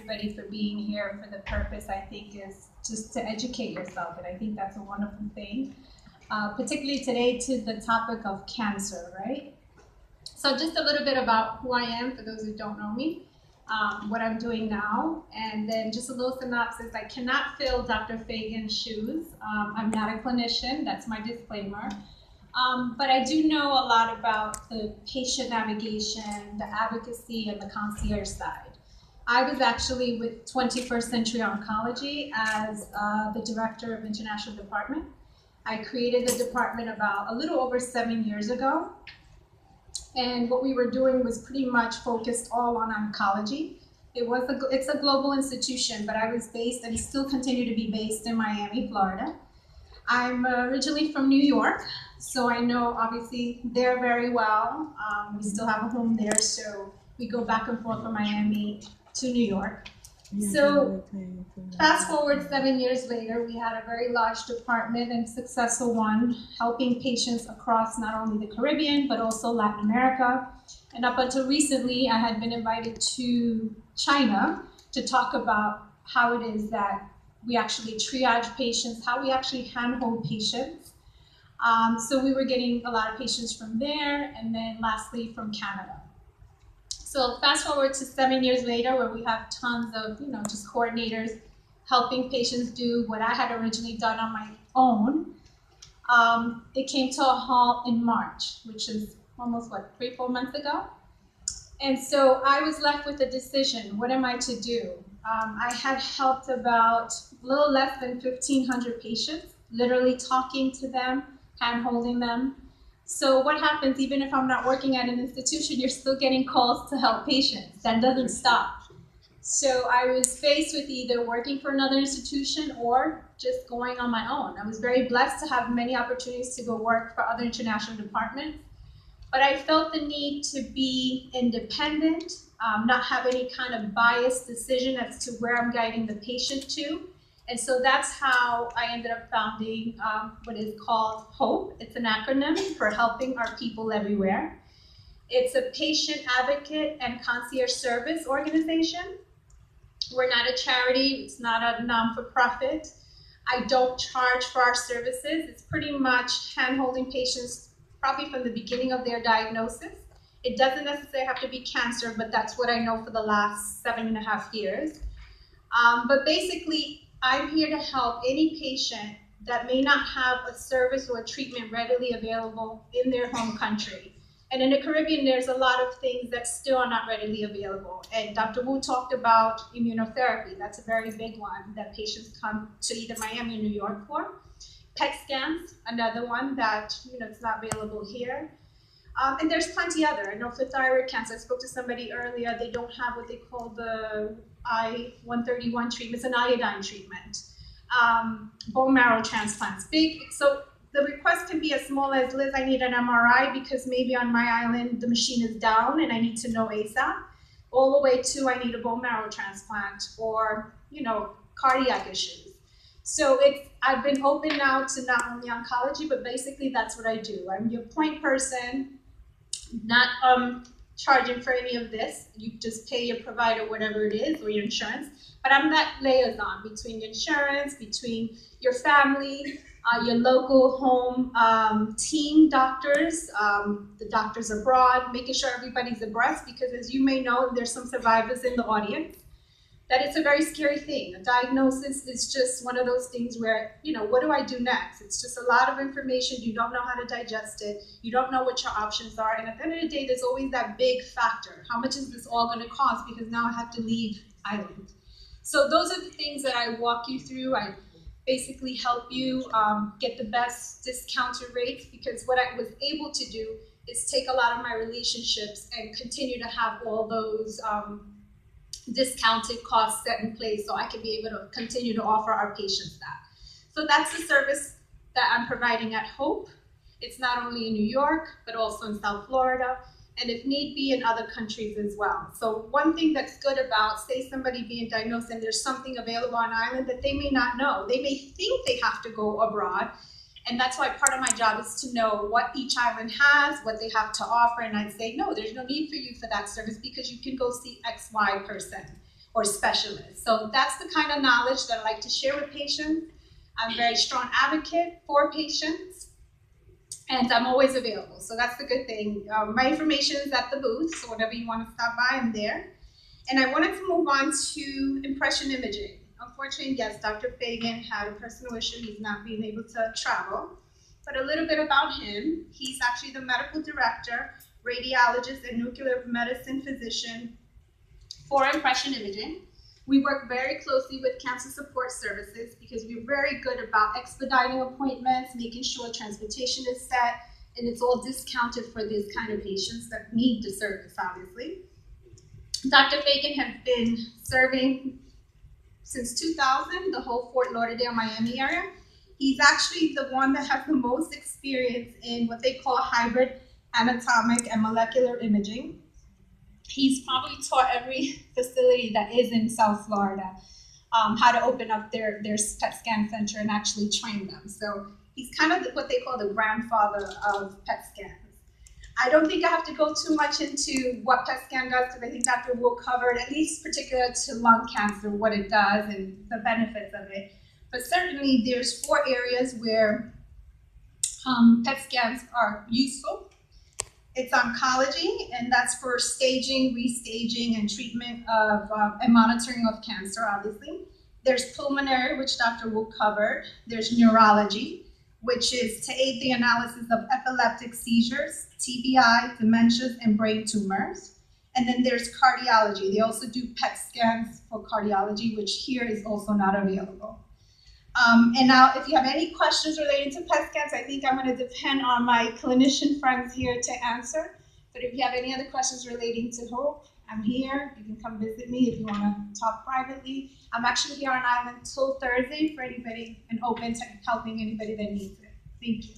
everybody for being here. For the purpose, I think, is just to educate yourself, and I think that's a wonderful thing. Particularly today to the topic of cancer, right? So just a little bit about who I am for those who don't know me, what I'm doing now, and then just a little synopsis. I cannot fill Dr. Fagan's shoes. I'm not a clinician, that's my disclaimer. But I do know a lot about the patient navigation, the advocacy, and the concierge side. I was actually with 21st Century Oncology as the director of international department. I created the department about a little over 7 years ago. And what we were doing was pretty much focused all on oncology. It's a global institution, but I was based and still continue to be based in Miami, Florida. I'm originally from New York, so I know obviously there very well. We still have a home there, so we go back and forth from Miami to New York. So fast forward 7 years later, we had a very large department and successful one, helping patients across not only the Caribbean, but also Latin America. And up until recently, I had been invited to China to talk about how it is that we actually triage patients, how we actually handhold patients. So we were getting a lot of patients from there, and then lastly from Canada. So fast forward to 7 years later, where we have tons of, just coordinators helping patients do what I had originally done on my own. It came to a halt in March, which is almost, 3-4 months ago? And so I was left with a decision. What am I to do? I had helped about a little less than 1,500 patients, literally talking to them, hand-holding them. So what happens, even if I'm not working at an institution, you're still getting calls to help patients. That doesn't stop. So I was faced with either working for another institution or just going on my own. I was very blessed to have many opportunities to go work for other international departments. But I felt the need to be independent, not have any kind of biased decision as to where I'm guiding the patient to. And so that's how I ended up founding what is called HOPE. It's an acronym for Helping Our People Everywhere. It's a patient advocate and concierge service organization. We're not a charity, it's not a non-for-profit. I don't charge for our services. It's pretty much hand-holding patients probably from the beginning of their diagnosis. It doesn't necessarily have to be cancer, but that's what I know for the last 7.5 years. But basically, I'm here to help any patient that may not have a service or a treatment readily available in their home country. And in the Caribbean, there's a lot of things that still are not readily available. And Dr. Wu talked about immunotherapy. That's a very big one that patients come to either Miami or New York for. PET scans, another one that it's not available here. And there's plenty other. I know for thyroid cancer, I spoke to somebody earlier, they don't have what they call the I-131 treatment. It's an iodine treatment. Bone marrow transplants, big. So the request can be as small as, Liz, I need an MRI because maybe on my island the machine is down and I need to know ASAP, all the way to I need a bone marrow transplant or cardiac issues. So I've been open now to not only oncology, but basically that's what I do. I'm your point person, not charging for any of this. You just pay your provider whatever it is or your insurance. But I'm that liaison between your insurance, between your family, your local home team doctors, the doctors abroad, making sure everybody's abreast, because as you may know, there's some survivors in the audience, that it's a very scary thing. A diagnosis is just one of those things where, what do I do next? It's just a lot of information. You don't know how to digest it. You don't know what your options are. And at the end of the day, there's always that big factor. How much is this all going to cost? Because now I have to leave Island. So those are the things that I walk you through. I basically help you get the best discounted rates, because what I was able to do is take a lot of my relationships and continue to have all those discounted costs set in place so I can be able to continue to offer our patients that. So that's the service that I'm providing at HOPE. It's not only in New York, but also in South Florida, and if need be in other countries as well. So one thing that's good about, say somebody being diagnosed and there's something available on island that they may not know. They may think they have to go abroad, and that's why part of my job is to know what each island has, what they have to offer, and I'd say, no, there's no need for you for that service because you can go see XY person. or specialist. So that's the kind of knowledge that I like to share with patients. I'm a very strong advocate for patients, and I'm always available. So that's the good thing. My information is at the booth, so whenever you want to stop by, I'm there. And I wanted to move on to impression imaging. Unfortunately, yes, Dr. Fagan had a personal issue. He's not being able to travel. But a little bit about him. He's actually the medical director, radiologist, and nuclear medicine physician for impression imaging. We work very closely with Cancer Support Services because we're very good about expediting appointments, making sure transportation is set, and it's all discounted for these kind of patients that need the service, obviously. Dr. Fagan has been serving since 2000, the whole Fort Lauderdale, Miami area. He's actually the one that has the most experience in what they call hybrid anatomic and molecular imaging. He's probably taught every facility that is in South Florida how to open up their PET scan center and actually train them. So he's kind of what they call the grandfather of PET scans. I don't think I have to go too much into what PET scan does because I think Dr. Wu covered, at least particular to lung cancer, what it does and the benefits of it. But certainly there's 4 areas where PET scans are useful. It's oncology, and that's for staging, restaging, and treatment of and monitoring of cancer, obviously. There's pulmonary, which Dr. Wu covered. There's neurology, which is to aid the analysis of epileptic seizures, TBI, dementias, and brain tumors. And then there's cardiology. They also do PET scans for cardiology, which here is also not available. And now, if you have any questions related to PET scans, I think I'm going to depend on my clinician friends here to answer. But if you have any other questions relating to Hope, I'm here. You can come visit me if you want to talk privately. I'm actually here on island till Thursday for anybody and open to helping anybody that needs it. Thank you.